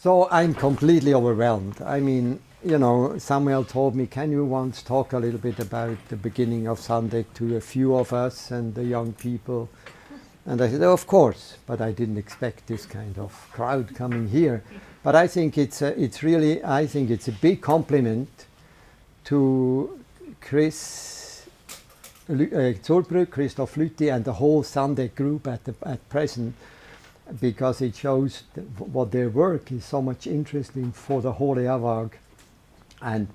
So I'm completely overwhelmed. I mean, you know, Samuel told me, can you once talk a little bit about the beginning of Sandec to a few of us and the young people? And I said, oh, of course, but I didn't expect this kind of crowd coming here. But I think it's a big compliment to Zurbrück, Christoph Lüthi, and the whole Sandec group at present, because it shows what their work is so much interesting for the whole Eawag. And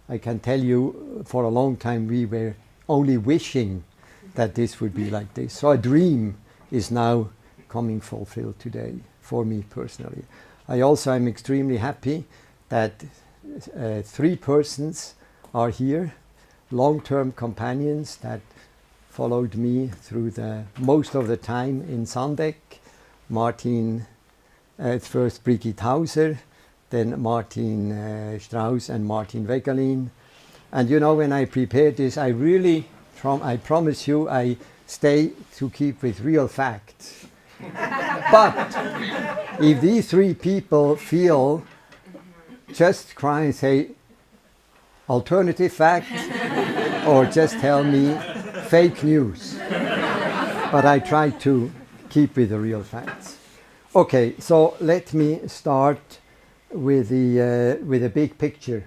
I can tell you, for a long time we were only wishing that this would be like this. So a dream is now coming fulfilled today for me personally. I also am extremely happy that 3 persons are here, long-term companions that followed me through the most of the time in Sandec. Martin, first Brigitte Hauser, then Martin Strauss and Martin Wegelin. And you know, when I prepared this, I promise you, I stay to keep with real facts. But if these 3 people feel, just try and say alternative facts or just tell me fake news. But I try to keep with the real facts. Okay, so let me start with the big picture.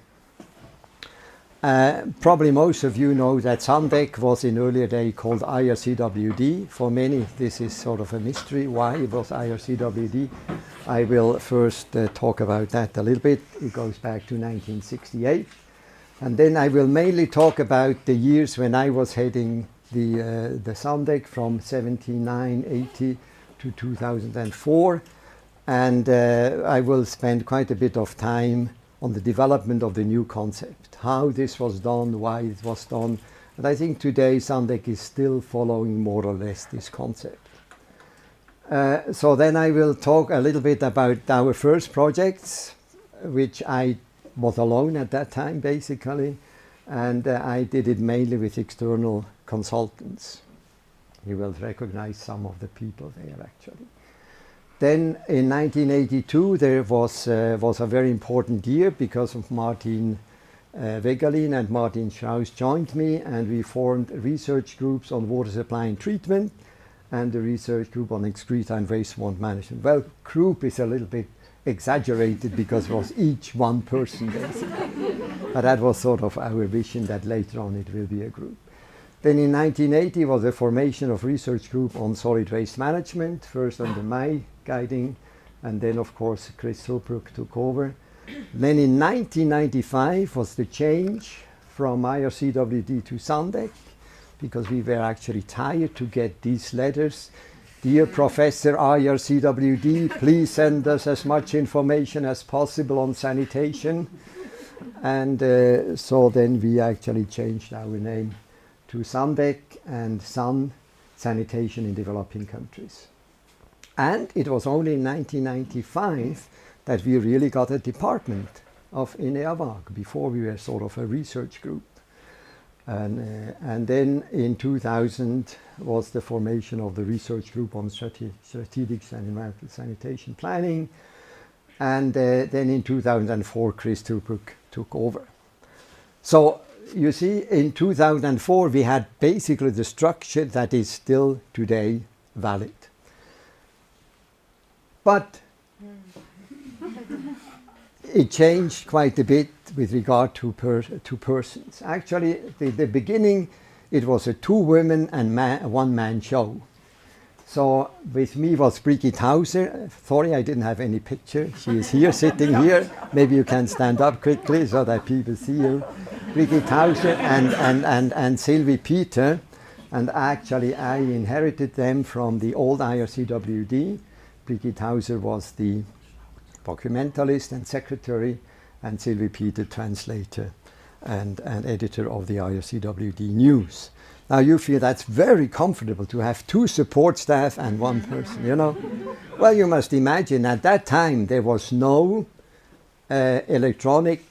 Probably most of you know that Sandec was in earlier day called IRCWD. For many, this is sort of a mystery why it was IRCWD. I will first talk about that a little bit. It goes back to 1968. And then I will mainly talk about the years when I was heading the Sandec from 1979-80 to 2004. And I will spend quite a bit of time on the development of the new concept, how this was done, why it was done. And I think today Sandec is still following more or less this concept. So then I will talk a little bit about our first projects, which I was alone at that time basically, and I did it mainly with external consultants. You will recognize some of the people there actually. Then in 1982 there was a very important year because of Martin Wegelin and Martin Strauss joined me, and we formed research groups on water supply and treatment and the research group on excreta and wastewater management. Well, group is a little bit exaggerated because it was each one person basically. But that was sort of our vision that later on it will be a group. Then in 1980 was the formation of research group on solid waste management, first under my guiding, and then of course Chris Zurbrück took over. Then in 1995 was the change from IRCWD to Sandec, because we were actually tired to get these letters. Dear Professor IRCWD, please send us as much information as possible on sanitation. And so then we actually changed our name to Sandec and Sanitation in developing countries. And it was only in 1995 that we really got a department in Eawag. Before we were sort of a research group. And then in 2000 was the formation of the research group on strategic and environmental sanitation planning. And then in 2004, Chris Zurbrück took over. So you see, in 2004, we had basically the structure that is still today valid. But it changed quite a bit with regard to persons. Actually, the beginning, it was a 2 women and 1 man show. So with me was Brigitte Hauser. Sorry, I didn't have any picture. She is here, sitting here. Maybe you can stand up quickly so that people see you. Brigitte Hauser and Sylvie Peter. And actually, I inherited them from the old IRCWD. Brigitte Hauser was the documentalist and secretary, and Sylvie Peter, translator and editor of the IRCWD News. Now you feel that's very comfortable to have 2 support staff and 1 person, you know. Well, you must imagine at that time there was no electronic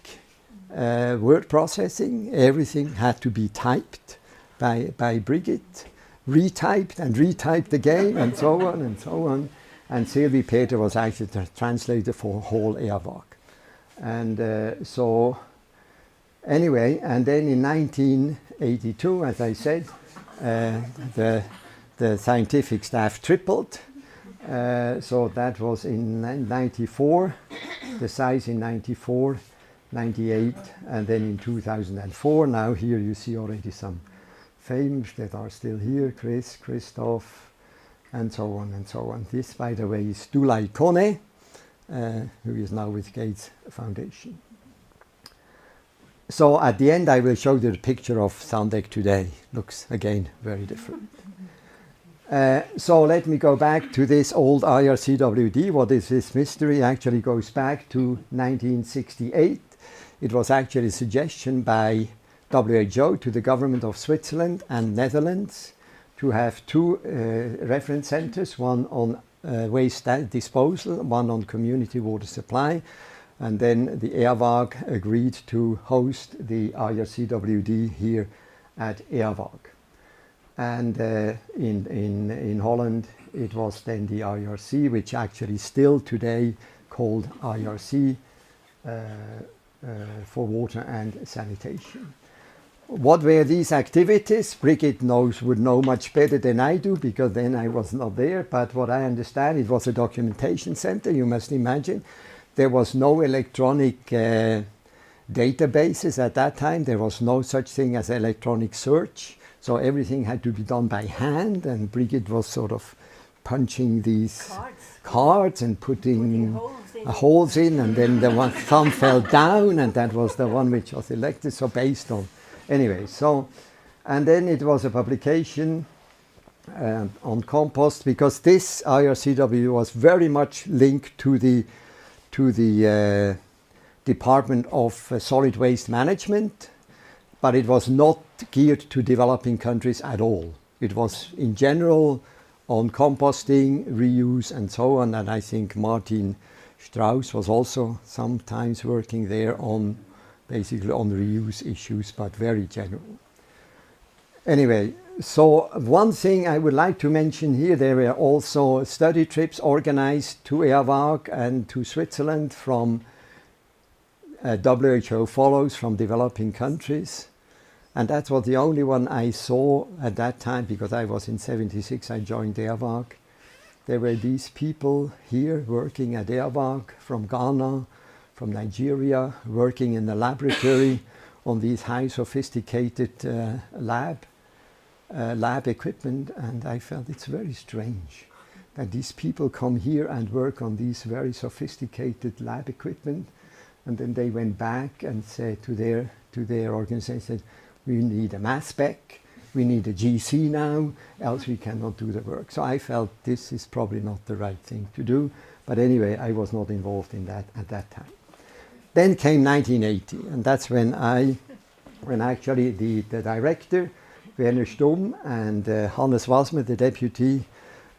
word processing. Everything had to be typed by Brigitte, retyped and retyped again, and so on and so on. and Sylvie Peter was actually the translator for whole Eawag. And so anyway, and then in 1982, as I said, the scientific staff tripled. So that was in 94, the size in 94, 98, and then in 2004. Now here you see already some fames that are still here, Chris, Christoph, and so on and so on. This, by the way, is Dulai Kone, who is now with Gates Foundation. So at the end I will show you the picture of Sandec today. Looks again very different. So let me go back to this old IRCWD. What is this mystery? Actually goes back to 1968. It was actually a suggestion by WHO to the government of Switzerland and Netherlands to have two reference centers, one on waste disposal, one on community water supply. And then the Eawag agreed to host the IRCWD here at Eawag. And in Holland, it was then the IRC, which actually still today called IRC for water and sanitation. What were these activities? Brigitte would know much better than I do, because then I was not there. But what I understand, it was a documentation center, you must imagine. There was no electronic databases at that time. There was no such thing as electronic search. So everything had to be done by hand, and Brigitte was sort of punching these cards and putting holes in, and then the one thumb fell down, and that was the one which was elected. So based on, anyway, so, and then it was a publication on compost, because this IRCW was very much linked to the Department of Solid Waste Management, but it was not geared to developing countries at all. It was in general on composting, reuse, and so on. And I think Martin Strauss was also sometimes working there on basically on reuse issues, but very general. Anyway, so one thing I would like to mention here, there were also study trips organized to Eawag and to Switzerland from WHO Follows from developing countries. And that was the only one I saw at that time, because I was in 76, I joined Eawag. There were these people here working at Eawag from Ghana, from Nigeria, working in the laboratory on these high sophisticated lab equipment. And I felt it's very strange that these people come here and work on these very sophisticated lab equipment. And then they went back and said to their organization, we need a mass spec, we need a GC now, else we cannot do the work. So I felt this is probably not the right thing to do. But anyway, I was not involved in that at that time. Then came 1980, and that's when actually the director, Werner Stumm, and Hannes Wasmer, the deputy,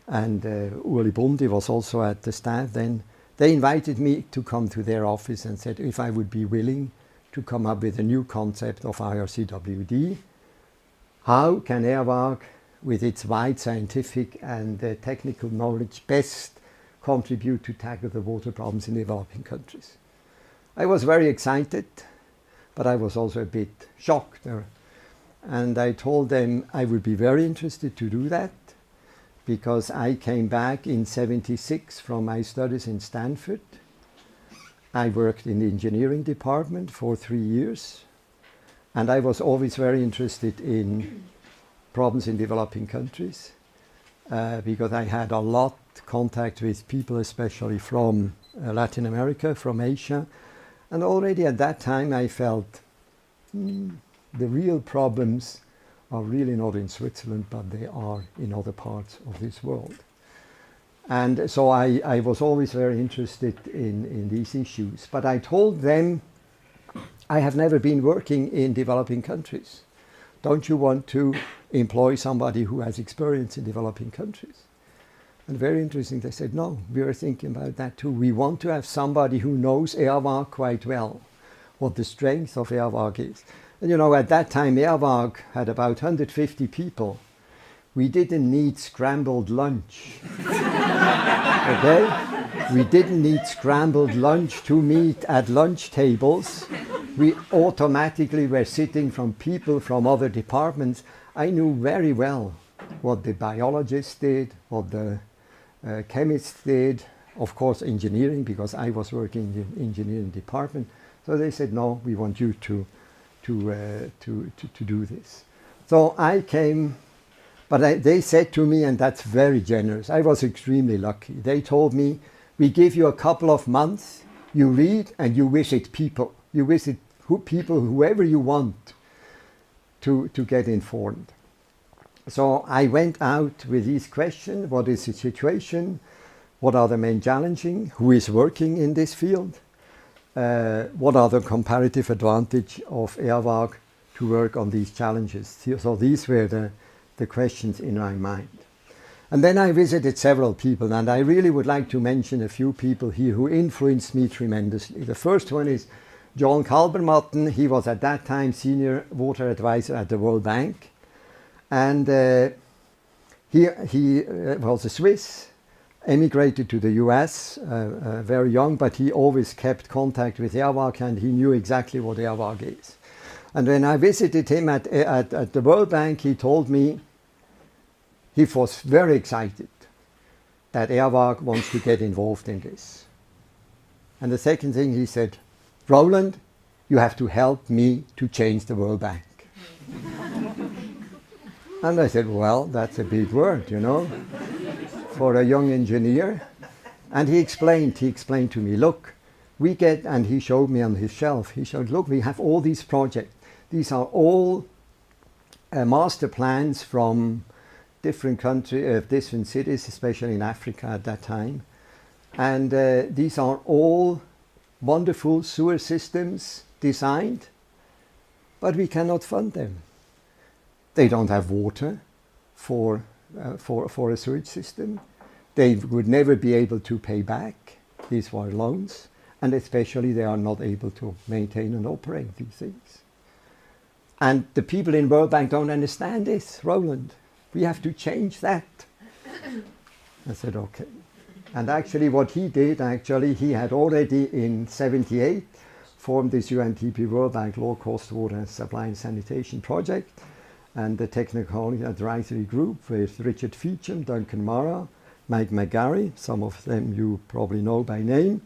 and Uli Bundi was also at the staff then. They invited me to come to their office and said if I would be willing to come up with a new concept of IRCWD. How can Eawag, with its wide scientific and technical knowledge, best contribute to tackle the water problems in developing countries? I was very excited, but I was also a bit shocked. And I told them I would be very interested to do that, because I came back in 76 from my studies in Stanford. I worked in the engineering department for 3 years, and I was always very interested in problems in developing countries, because I had a lot contact with people, especially from Latin America, from Asia, and already at that time I felt the real problems are really not in Switzerland, but they are in other parts of this world. And so I was always very interested in these issues. But I told them, I have never been working in developing countries. Don't you want to employ somebody who has experience in developing countries? And very interesting, they said, no, we were thinking about that too. We want to have somebody who knows Eawag quite well, what the strength of Eawag is. And you know, at that time, Eawag had about 150 people. We didn't need scrambled lunch. Okay? We didn't need scrambled lunch to meet at lunch tables. We automatically were sitting from people from other departments. I knew very well what the biologists did, what the chemists did, of course engineering, because I was working in the engineering department. So they said, no, we want you to do this. So I came, but they said to me, and that's very generous, I was extremely lucky. They told me, we give you a couple of months, you read and you visit people. You visit people, whoever you want, to get informed. So I went out with these questions: what is the situation? What are the main challenges? Who is working in this field? What are the comparative advantage of Eawag to work on these challenges? So these were the questions in my mind. And then I visited several people, and I really would like to mention a few people here who influenced me tremendously. The first one is John Kalbermatten. He was at that time senior water advisor at the World Bank. And he was a Swiss, emigrated to the US very young, but he always kept contact with Eawag, and he knew exactly what Eawag is. And when I visited him at the World Bank, he told me he was very excited that Eawag wants to get involved in this. And the second thing he said, Roland, you have to help me to change the World Bank. And I said, well, that's a big word, you know, for a young engineer. And he explained to me, look, we get, and he showed me on his shelf, he showed, look, we have all these projects. These are all master plans from different countries, different cities, especially in Africa at that time. And these are all wonderful sewer systems designed, but we cannot fund them. They don't have water for a sewage system. They would never be able to pay back. These were loans, and especially they are not able to maintain and operate these things. And the people in World Bank don't understand this, Roland. We have to change that. I said, okay. And actually what he did, he had already in 78 formed this UNDP World Bank low-cost water and supply and sanitation project, and the technical advisory group with Richard Feacham, Duncan Mara, Mike McGarry, some of them you probably know by name.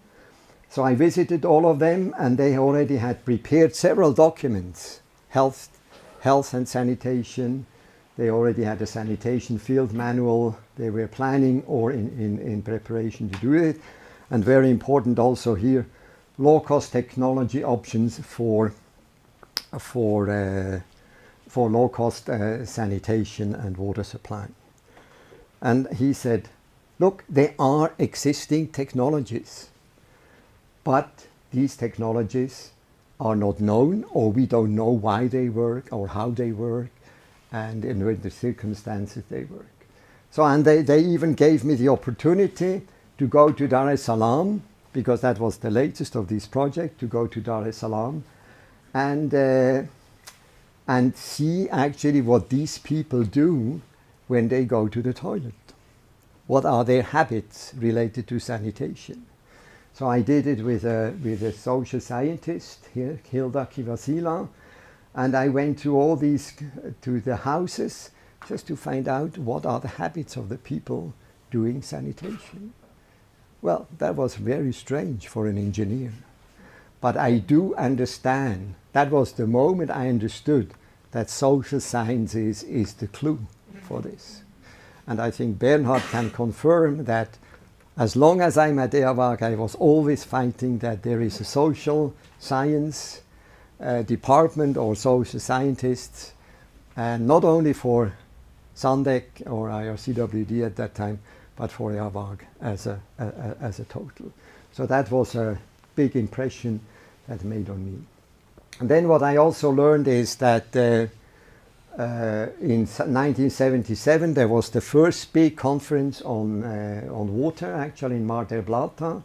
So I visited all of them, and they already had prepared several documents, health and sanitation. They already had a sanitation field manual. They were planning or in preparation to do it. And very important also here, low-cost technology options for low-cost sanitation and water supply. And he said, look, there are existing technologies, but these technologies are not known, or we don't know why they work or how they work, and in the circumstances they work. So, and they even gave me the opportunity to go to Dar es Salaam, because that was the latest of this project, to go to Dar es Salaam and see actually what these people do when they go to the toilet. What are their habits related to sanitation? So I did it with a social scientist here, Hilda Kivasila, and I went to all these, to the houses, just to find out what are the habits of the people doing sanitation. Well, that was very strange for an engineer. But I do understand, that was the moment I understood that social sciences is the clue for this. And I think Bernhard can confirm that as long as I'm at Eawag, I was always fighting that there is a social science department or social scientists, and not only for Sandec or IRCWD at that time, but for Eawag as a total. So that was a big impression that made on me. And then what I also learned is that in 1977 there was the first big conference on water, actually in Mar del Plata,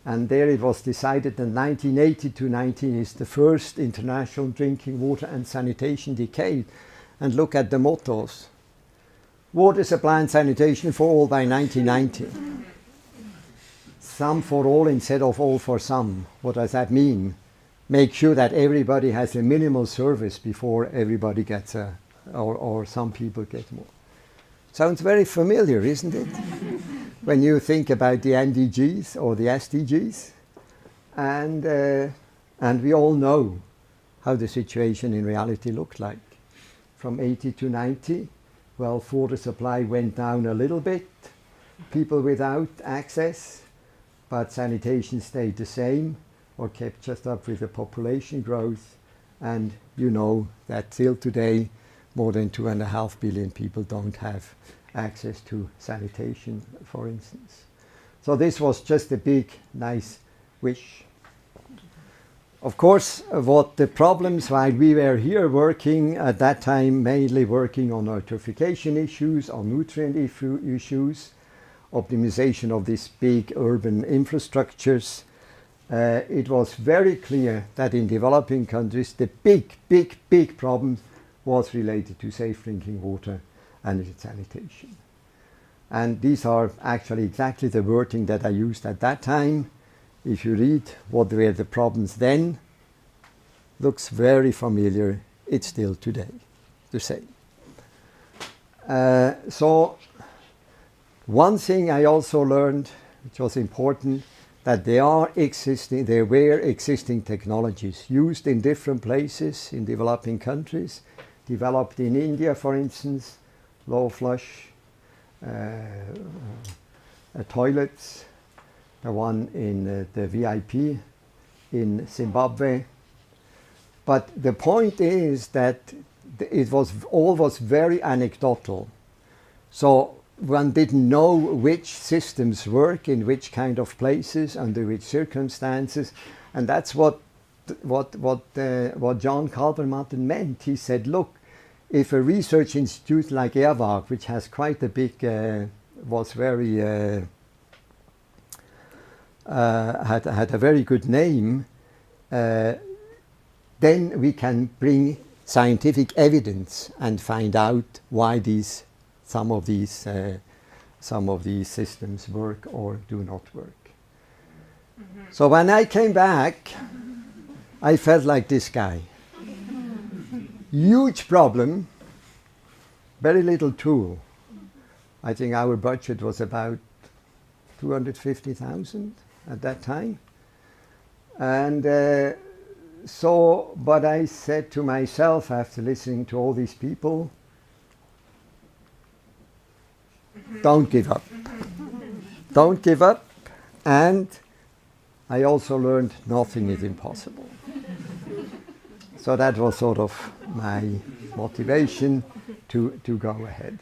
and there it was decided that 1980 to 19 is the first international drinking water and sanitation decade. And look at the mottos: water supply and sanitation for all by 1990. some for all instead of all for some. What does that mean? Make sure that everybody has a minimal service before everybody gets or some people get more. Sounds very familiar, isn't it? When you think about the MDGs or the SDGs. And we all know how the situation in reality looked like. From 80 to 90, well, water supply went down a little bit, people without access, but sanitation stayed the same or kept just up with the population growth. And you know that till today, more than 2.5 billion people don't have access to sanitation, for instance. So this was just a big, nice wish. Of course, what the problems while we were here working at that time, mainly working on eutrophication issues, on nutrient issues, optimization of these big urban infrastructures, it was very clear that in developing countries the big problem was related to safe drinking water and sanitation. And these are actually exactly the wording that I used at that time. If you read what were the problems then, looks very familiar. It's still today the same. So one thing I also learned, which was important, that there were existing technologies used in different places in developing countries, developed in India, for instance, low flush toilets, the one in the VIP in Zimbabwe. But the point is that it was always very anecdotal. So one didn't know which systems work in which kind of places, under which circumstances, and that's what John Calvermatten meant. He said, look, if a research institute like Eawag, which has quite a big, was very had a very good name, then we can bring scientific evidence and find out why some of these systems work or do not work. Mm-hmm. So when I came back, I felt like this guy. Huge problem, very little tool. I think our budget was about 250,000 at that time. And but I said to myself, after listening to all these people, don't give up. Don't give up. And I also learned nothing is impossible. So that was sort of my motivation to go ahead.